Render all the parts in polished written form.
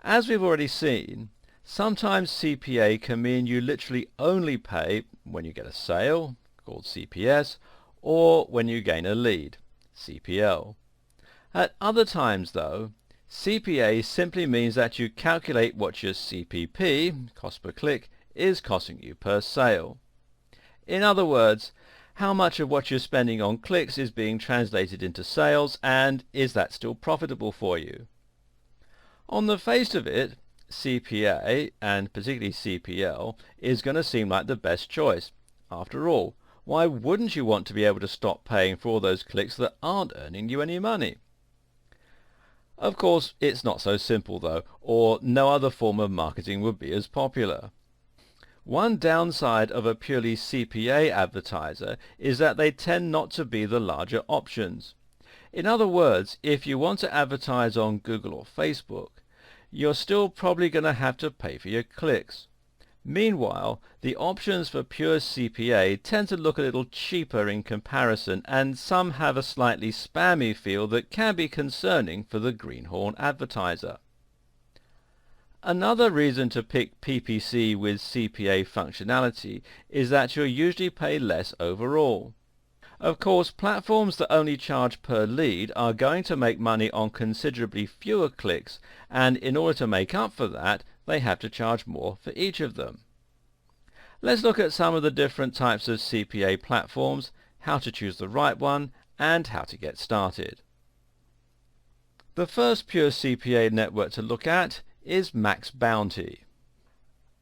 As we've already seen, sometimes CPA can mean you literally only pay when you get a sale, called CPS, or when you gain a lead, CPL. At other times though, CPA simply means that you calculate what your CPP, cost per click, is costing you per sale. In other words, how much of what you're spending on clicks is being translated into sales, and is that still profitable for you? On the face of it, CPA, and particularly CPL, is going to seem like the best choice. After all, why wouldn't you want to be able to stop paying for all those clicks that aren't earning you any money? Of course, it's not so simple though, or no other form of marketing would be as popular. One downside of a purely CPA advertiser is that they tend not to be the larger options. In other words, if you want to advertise on Google or Facebook, you're still probably going to have to pay for your clicks. Meanwhile, the options for pure CPA tend to look a little cheaper in comparison, and some have a slightly spammy feel that can be concerning for the greenhorn advertiser. Another reason to pick PPC with CPA functionality is that you'll usually pay less overall. Of course, platforms that only charge per lead are going to make money on considerably fewer clicks, and in order to make up for that, they have to charge more for each of them. Let's look at some of the different types of CPA platforms, how to choose the right one, and how to get started. The first pure CPA network to look at is Max Bounty.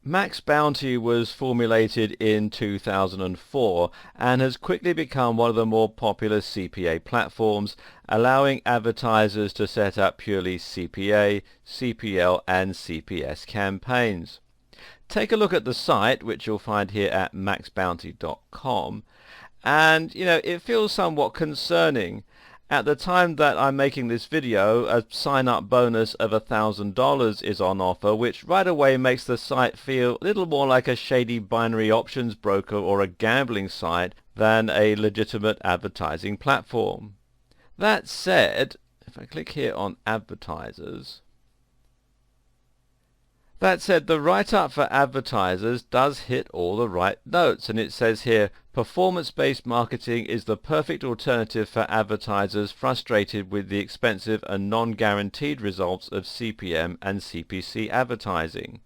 Max Bounty was formulated in 2004 and has quickly become one of the more popular CPA platforms, allowing advertisers to set up purely CPA, CPL and CPS campaigns. Take a look at the site, which you'll find here at maxbounty.com, and it feels somewhat concerning. At the time that I'm making this video, a sign-up bonus of $1,000 is on offer, which right away makes the site feel a little more like a shady binary options broker or a gambling site than a legitimate advertising platform. That said, if I click here on advertisers, the write-up for advertisers does hit all the right notes, and it says here, performance-based marketing is the perfect alternative for advertisers frustrated with the expensive and non-guaranteed results of CPM and CPC advertising.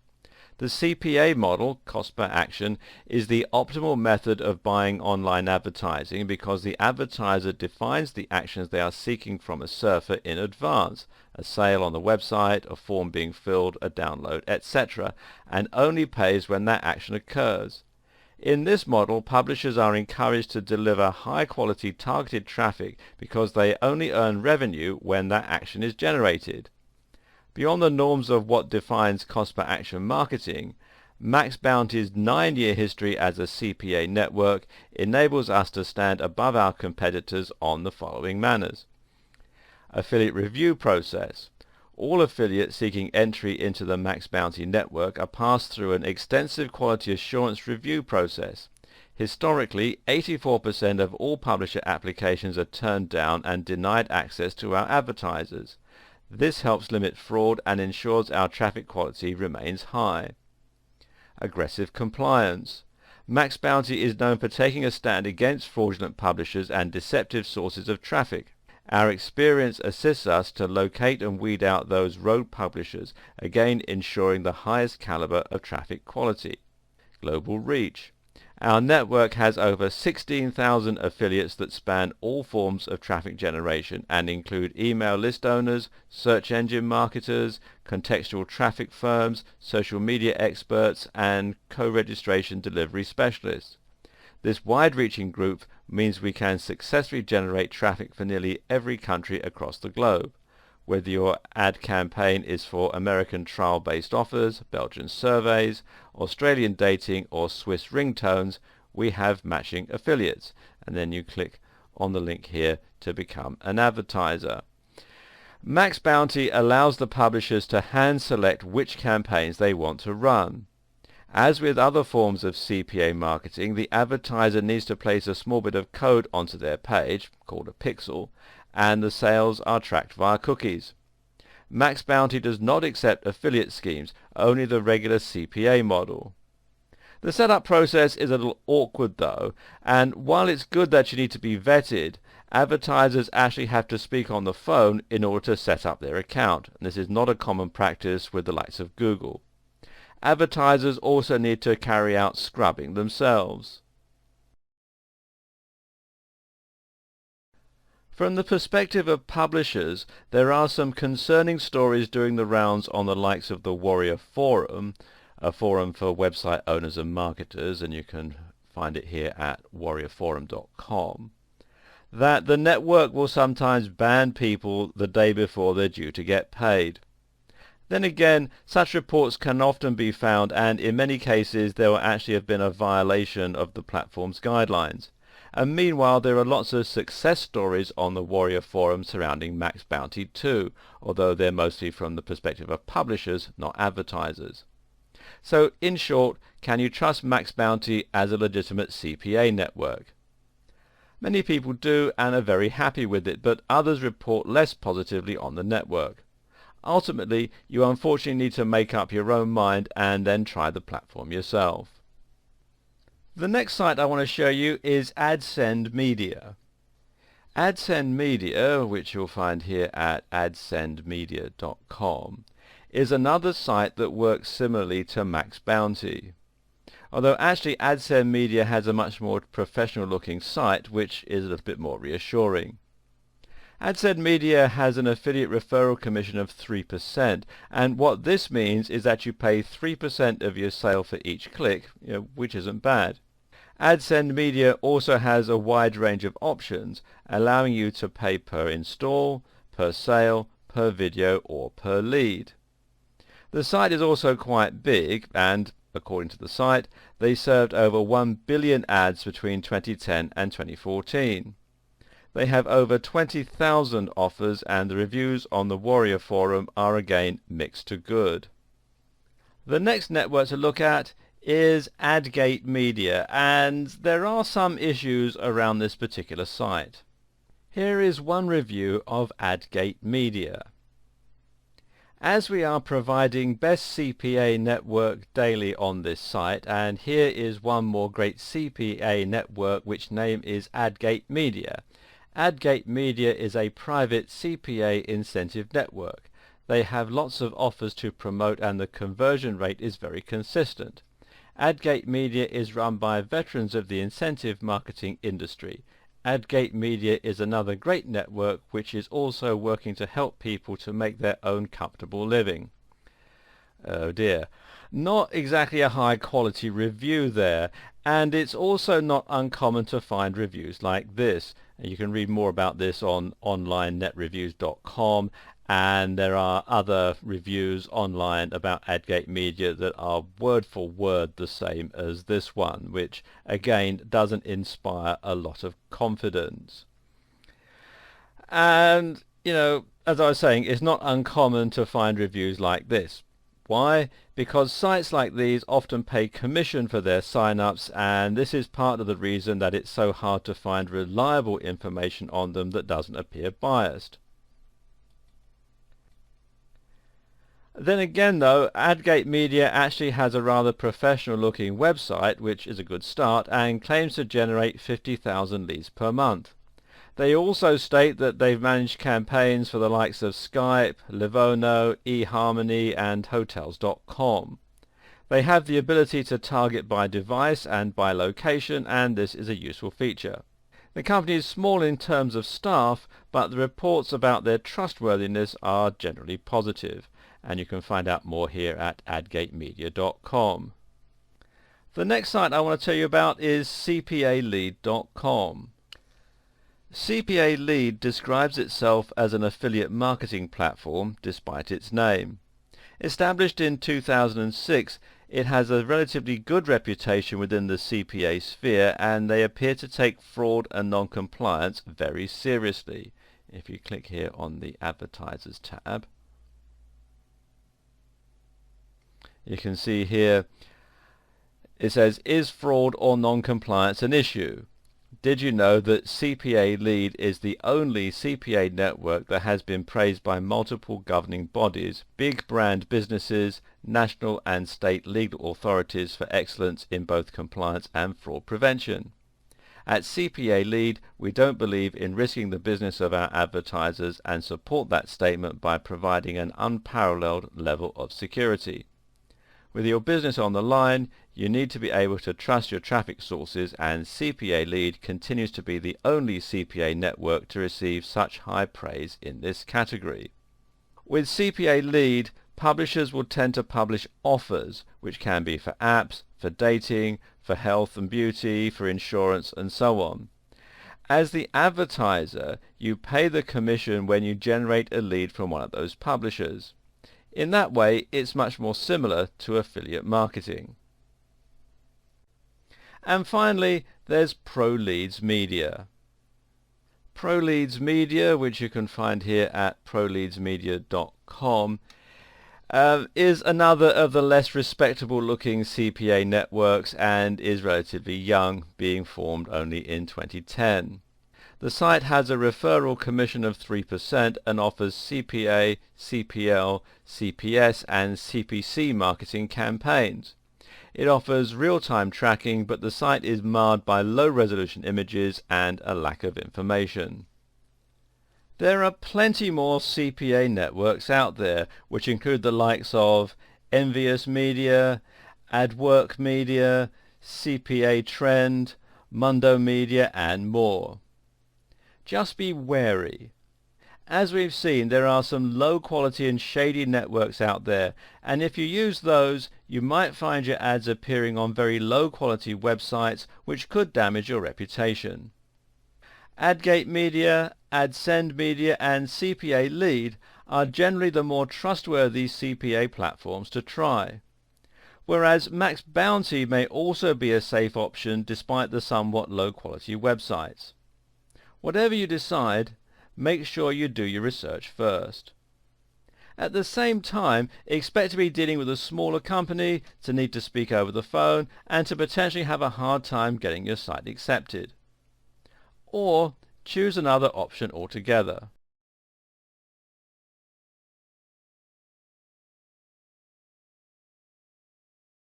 The CPA model, cost per action, is the optimal method of buying online advertising because the advertiser defines the actions they are seeking from a surfer in advance, a sale on the website, a form being filled, a download, etc., and only pays when that action occurs. In this model, publishers are encouraged to deliver high-quality targeted traffic because they only earn revenue when that action is generated. Beyond the norms of what defines cost per action marketing, Max Bounty's 9-year history as a CPA network enables us to stand above our competitors on the following manners. Affiliate review process. All affiliates seeking entry into the Max Bounty network are passed through an extensive quality assurance review process. Historically, 84% of all publisher applications are turned down and denied access to our advertisers. This helps limit fraud and ensures our traffic quality remains high. Aggressive compliance. Max Bounty is known for taking a stand against fraudulent publishers and deceptive sources of traffic. Our experience assists us to locate and weed out those rogue publishers, again ensuring the highest caliber of traffic quality. Global reach. Our network has over 16,000 affiliates that span all forms of traffic generation and include email list owners, search engine marketers, contextual traffic firms, social media experts, and co-registration delivery specialists. This wide-reaching group means we can successfully generate traffic for nearly every country across the globe. Whether your ad campaign is for American trial-based offers, Belgian surveys, Australian dating or Swiss ringtones, we have matching affiliates. And then you click on the link here to become an advertiser. Max Bounty allows the publishers to hand select which campaigns they want to run. As with other forms of CPA marketing, the advertiser needs to place a small bit of code onto their page, called a pixel, and the sales are tracked via cookies. Max Bounty does not accept affiliate schemes, only the regular CPA model. The setup process is a little awkward though, and while it's good that you need to be vetted, advertisers actually have to speak on the phone in order to set up their account, and this is not a common practice with the likes of Google. Advertisers also need to carry out scrubbing themselves. From the perspective of publishers, there are some concerning stories doing the rounds on the likes of the Warrior Forum, a forum for website owners and marketers, and you can find it here at warriorforum.com, that the network will sometimes ban people the day before they're due to get paid. Then again, such reports can often be found, and in many cases there will actually have been a violation of the platform's guidelines. And meanwhile, there are lots of success stories on the Warrior Forum surrounding Max Bounty too, although they're mostly from the perspective of publishers, not advertisers. So, in short, can you trust Max Bounty as a legitimate CPA network? Many people do and are very happy with it, but others report less positively on the network. Ultimately, you unfortunately need to make up your own mind and then try the platform yourself. The next site I want to show you is AdSend Media. AdSend Media, which you'll find here at adsendmedia.com, is another site that works similarly to Max Bounty. Although actually AdSend Media has a much more professional looking site, which is a little bit more reassuring. AdSend Media has an affiliate referral commission of 3%, and what this means is that you pay 3% of your sale for each click, which isn't bad. AdSend Media also has a wide range of options, allowing you to pay per install, per sale, per video, or per lead. The site is also quite big, and according to the site, they served over 1 billion ads between 2010 and 2014. They have over 20,000 offers, and the reviews on the Warrior Forum are again mixed to good. The next network to look at is AdGate Media, and there are some issues around this particular site. Here is one review of AdGate Media. As we are providing best CPA network daily on this site, and here is one more great CPA network which name is AdGate Media. AdGate Media is a private CPA incentive network. They have lots of offers to promote and the conversion rate is very consistent. AdGate Media is run by veterans of the incentive marketing industry. AdGate Media is another great network which is also working to help people to make their own comfortable living. Oh dear. Not exactly a high quality review there, and it's also not uncommon to find reviews like this. You can read more about this on onlinenetreviews.com, and there are other reviews online about AdGate Media that are word for word the same as this one, which again doesn't inspire a lot of confidence. And as I was saying, it's not uncommon to find reviews like this. Why? Because sites like these often pay commission for their sign-ups, and this is part of the reason that it's so hard to find reliable information on them that doesn't appear biased. Then again though, AdGate Media actually has a rather professional looking website, which is a good start, and claims to generate 50,000 leads per month. They also state that they've managed campaigns for the likes of Skype, Livono, eHarmony and Hotels.com. They have the ability to target by device and by location, and this is a useful feature. The company is small in terms of staff, but the reports about their trustworthiness are generally positive, and you can find out more here at adgatemedia.com. The next site I want to tell you about is CPAlead.com. CPA Lead describes itself as an affiliate marketing platform despite its name. Established in 2006, it has a relatively good reputation within the CPA sphere, and they appear to take fraud and non-compliance very seriously. If you click here on the Advertisers tab, you can see here it says, is fraud or non-compliance an issue? Did you know that CPA Lead is the only CPA network that has been praised by multiple governing bodies, big brand businesses, national and state legal authorities for excellence in both compliance and fraud prevention? At CPA Lead, we don't believe in risking the business of our advertisers and support that statement by providing an unparalleled level of security. With your business on the line, you need to be able to trust your traffic sources, and CPA Lead continues to be the only CPA network to receive such high praise in this category. With CPA Lead, publishers will tend to publish offers, which can be for apps, for dating, for health and beauty, for insurance, and so on. As the advertiser, you pay the commission when you generate a lead from one of those publishers. In that way, it's much more similar to affiliate marketing. And finally, there's ProLeads Media. ProLeads Media, which you can find here at proleadsmedia.com, is another of the less respectable looking CPA networks and is relatively young, being formed only in 2010. The site has a referral commission of 3% and offers CPA, CPL, CPS and CPC marketing campaigns. It offers real-time tracking, but the site is marred by low-resolution images and a lack of information. There are plenty more CPA networks out there, which include the likes of Envious Media, AdWork Media, CPA Trend, Mundo Media and more. Just be wary. As we've seen, there are some low quality and shady networks out there, and if you use those, you might find your ads appearing on very low quality websites, which could damage your reputation. AdGate Media, AdSend Media and CPA Lead are generally the more trustworthy CPA platforms to try. Whereas Max Bounty may also be a safe option despite the somewhat low quality websites. Whatever you decide, make sure you do your research first. At the same time, expect to be dealing with a smaller company, to need to speak over the phone, and to potentially have a hard time getting your site accepted. Or choose another option altogether.